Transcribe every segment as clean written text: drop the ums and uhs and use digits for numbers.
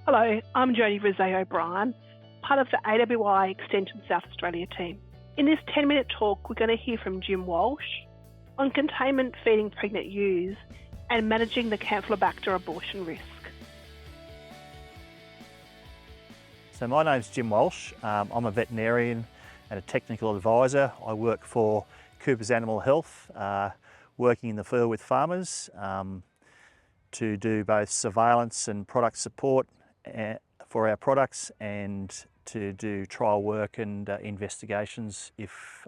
Hello, I'm Jodie Rizzo O'Brien, part of the AWI Extension South Australia team. In this 10-minute talk, we're going to hear from Jim Walsh on containment feeding pregnant ewes and managing the Campylobacter abortion risk. So my name's Jim Walsh. I'm a veterinarian and a technical advisor. I work for Cooper's Animal Health, working in the field with farmers to do both surveillance and product support for our products, and to do trial work and investigations if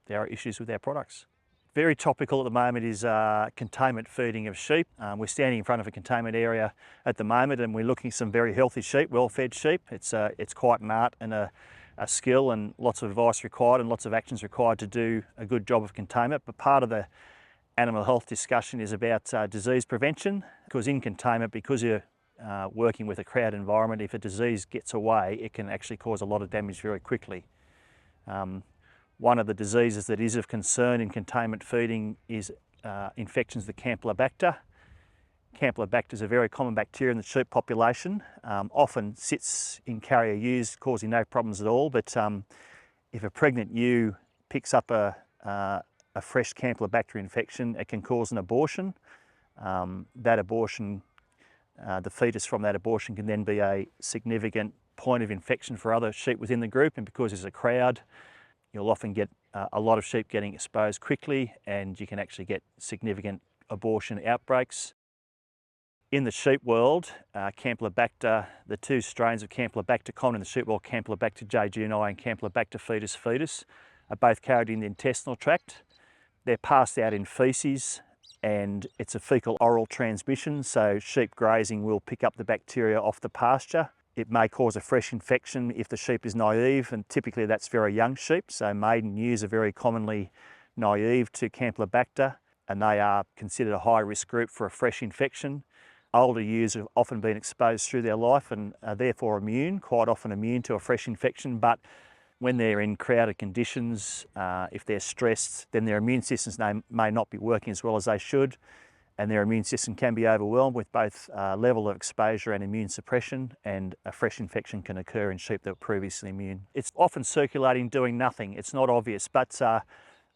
there are issues with our products. Very topical at the moment is containment feeding of sheep. We're standing in front of a containment area at the moment, and we're looking at some very healthy sheep, well-fed sheep. It's quite an art and a skill, and lots of advice required and lots of actions required to do a good job of containment. But part of the animal health discussion is about disease prevention, because in containment, because you're working with a crowded environment, if a disease gets away, it can actually cause a lot of damage very quickly. One of the diseases that is of concern in containment feeding is infections of the Campylobacter. Campylobacter is a very common bacteria in the sheep population, often sits in carrier ewes causing no problems at all, but if a pregnant ewe picks up a fresh Campylobacter infection, it can cause an abortion. That abortion, the fetus from that abortion can then be a significant point of infection for other sheep within the group, and because there's a crowd, you'll often get a lot of sheep getting exposed quickly, and you can actually get significant abortion outbreaks. In the sheep world, Campylobacter, the two strains of Campylobacter common in the sheep world, Campylobacter jejuni and Campylobacter fetus, are both carried in the intestinal tract. They're passed out in faeces, and it's a fecal-oral transmission, so sheep grazing will pick up the bacteria off the pasture. It may cause a fresh infection if the sheep is naive, and typically that's very young sheep, so maiden ewes are very commonly naive to Campylobacter, and they are considered a high-risk group for a fresh infection. Older ewes have often been exposed through their life and are therefore immune, quite often immune to a fresh infection, but when they're in crowded conditions, if they're stressed, then their immune systems may not be working as well as they should, and their immune system can be overwhelmed with both level of exposure and immune suppression, and a fresh infection can occur in sheep that were previously immune. It's often circulating doing nothing. It's not obvious, but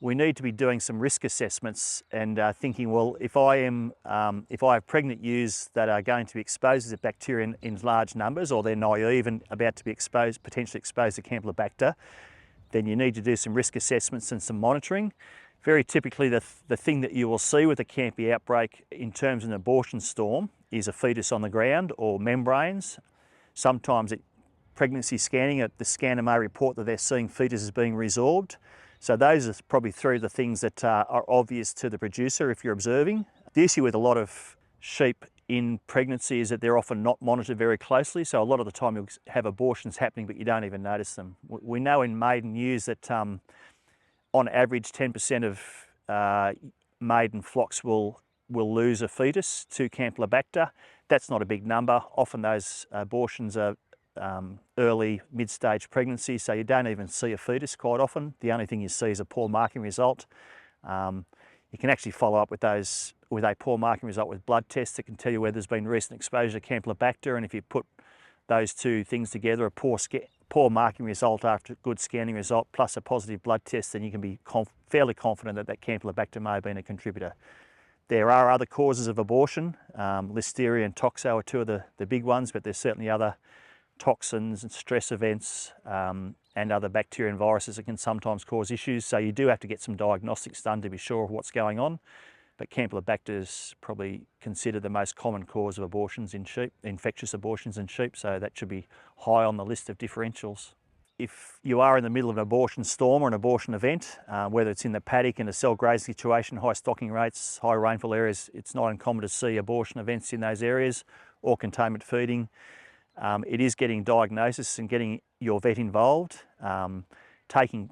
we need to be doing some risk assessments and thinking, well, if I have pregnant ewes that are going to be exposed to the bacteria in large numbers, or they're naive and about to be potentially exposed to Campylobacter, then you need to do some risk assessments and some monitoring. Very typically, the thing that you will see with a Campy outbreak in terms of an abortion storm is a fetus on the ground or membranes. Sometimes pregnancy scanning, the scanner may report that they're seeing fetuses being resorbed. So those are probably three of the things that are obvious to the producer if you're observing. The issue with a lot of sheep in pregnancy is that they're often not monitored very closely, so a lot of the time you'll have abortions happening but you don't even notice them. We know in maiden ewes that on average 10% of maiden flocks will lose a fetus to Campylobacter. That's not a big number. Often those abortions are early, mid-stage pregnancy, so you don't even see a fetus quite often. The only thing you see is a poor marking result. You can actually follow up with a poor marking result with blood tests that can tell you whether there's been recent exposure to Campylobacter, and if you put those two things together, a poor marking result after a good scanning result plus a positive blood test, then you can be fairly confident that Campylobacter may have been a contributor. There are other causes of abortion. Listeria and toxo are two of the big ones, but there's certainly other toxins and stress events and other bacteria and viruses that can sometimes cause issues. So you do have to get some diagnostics done to be sure of what's going on. But Campylobacter is probably considered the most common cause of abortions in sheep, infectious abortions in sheep, so that should be high on the list of differentials. If you are in the middle of an abortion storm or an abortion event, whether it's in the paddock in a cell grazing situation, high stocking rates, high rainfall areas, it's not uncommon to see abortion events in those areas, or containment feeding. It is getting diagnosis and getting your vet involved.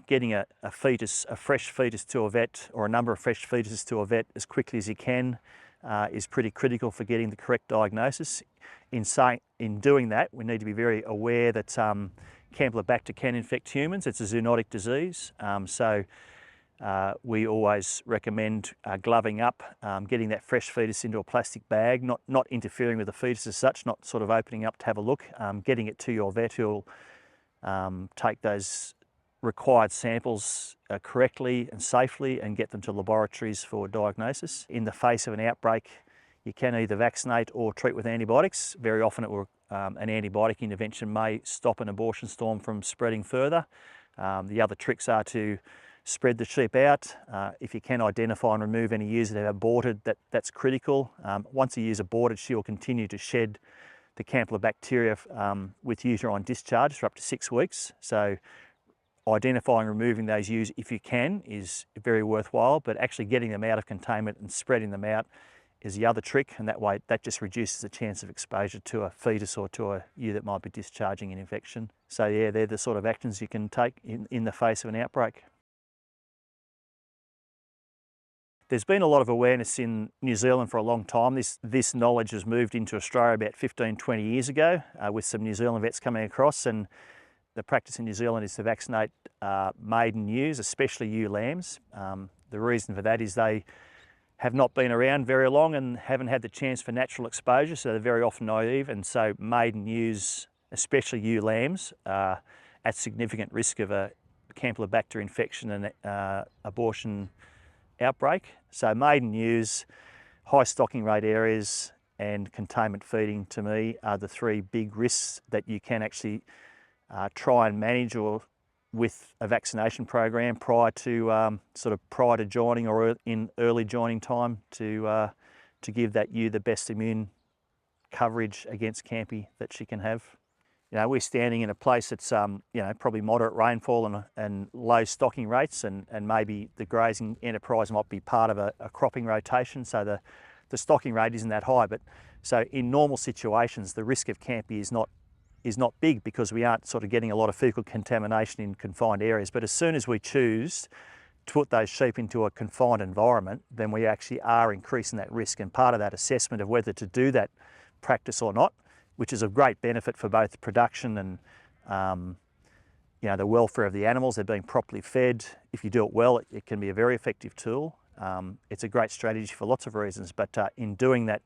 Getting a fresh fetus to a vet, or a number of fresh fetuses to a vet as quickly as you can is pretty critical for getting the correct diagnosis. In doing that, we need to be very aware that Campylobacter can infect humans. It's a zoonotic disease, so We always recommend gloving up, getting that fresh fetus into a plastic bag, not interfering with the fetus as such, not sort of opening up to have a look, getting it to your vet who'll take those required samples correctly and safely and get them to laboratories for diagnosis. In the face of an outbreak, you can either vaccinate or treat with antibiotics. Very often an antibiotic intervention may stop an abortion storm from spreading further. The other tricks are to spread the sheep out. If you can identify and remove any ewes that have aborted, that's critical. Once a ewe's aborted, she will continue to shed the Campylobacter with uterine discharge for up to 6 weeks. So identifying and removing those ewes, if you can, is very worthwhile, but actually getting them out of containment and spreading them out is the other trick, and that way that just reduces the chance of exposure to a fetus or to a ewe that might be discharging an infection. So yeah, they're the sort of actions you can take in the face of an outbreak. There's been a lot of awareness in New Zealand for a long time. This knowledge has moved into Australia about 15, 20 years ago with some New Zealand vets coming across, and the practice in New Zealand is to vaccinate maiden ewes, especially ewe lambs. The reason for that is they have not been around very long and haven't had the chance for natural exposure, so they're very often naive, and so maiden ewes, especially ewe lambs, are at significant risk of a Campylobacter infection and abortion outbreak. So maiden ewes, high stocking rate areas and containment feeding, to me, are the three big risks that you can actually try and manage or with a vaccination program prior to joining or in early joining time to give that ewe the best immune coverage against Campy that she can have. You know, we're standing in a place that's probably moderate rainfall and low stocking rates, and maybe the grazing enterprise might be part of a cropping rotation, so the stocking rate isn't that high. But so in normal situations, the risk of Campy is not big because we aren't sort of getting a lot of fecal contamination in confined areas. But as soon as we choose to put those sheep into a confined environment, then we actually are increasing that risk. And part of that assessment of whether to do that practice or not, which is of great benefit for both production and the welfare of the animals. They're being properly fed. If you do it well, it can be a very effective tool. It's a great strategy for lots of reasons, but in doing that,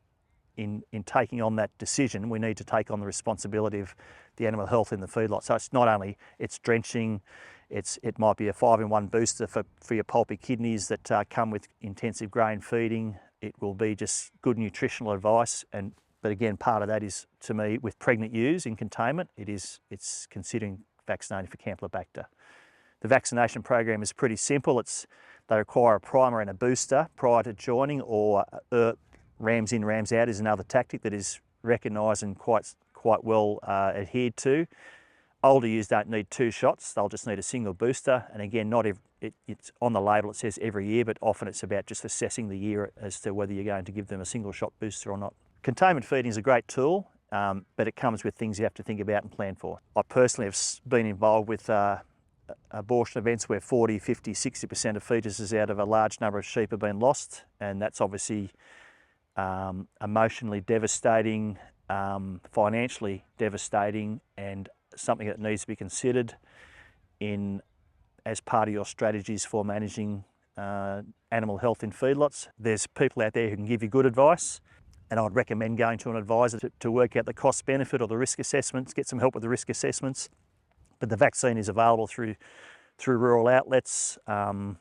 in taking on that decision, we need to take on the responsibility of the animal health in the feedlot. So it's not only it's drenching, it might be a 5-in-1 booster for your pulpy kidneys that come with intensive grain feeding. It will be just good nutritional advice, but again, part of that is, to me, with pregnant ewes in containment, it's considering vaccinating for Campylobacter. The vaccination program is pretty simple. They require a primer and a booster prior to joining, or rams in, rams out is another tactic that is recognised and quite well adhered to. Older ewes don't need 2 shots, they'll just need a single booster. And again, it's on the label, it says every year, but often it's about just assessing the year as to whether you're going to give them a single shot booster or not. Containment feeding is a great tool, but it comes with things you have to think about and plan for. I personally have been involved with abortion events where 40, 50, 60% of fetuses out of a large number of sheep have been lost, and that's obviously emotionally devastating, financially devastating, and something that needs to be considered as part of your strategies for managing animal health in feedlots. There's people out there who can give you good advice, and I'd recommend going to an advisor to work out the cost benefit or the risk assessments, get some help with the risk assessments. But the vaccine is available through rural outlets, and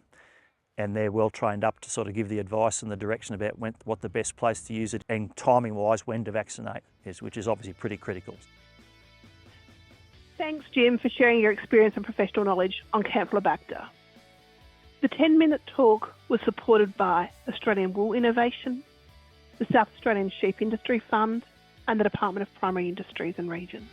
they're well trained up to sort of give the advice and the direction about what the best place to use it, and timing wise when to vaccinate is, which is obviously pretty critical. Thanks, Jim, for sharing your experience and professional knowledge on Campylobacter. The 10-minute talk was supported by Australian Wool Innovation, the South Australian Sheep Industry Fund, and the Department of Primary Industries and Regions.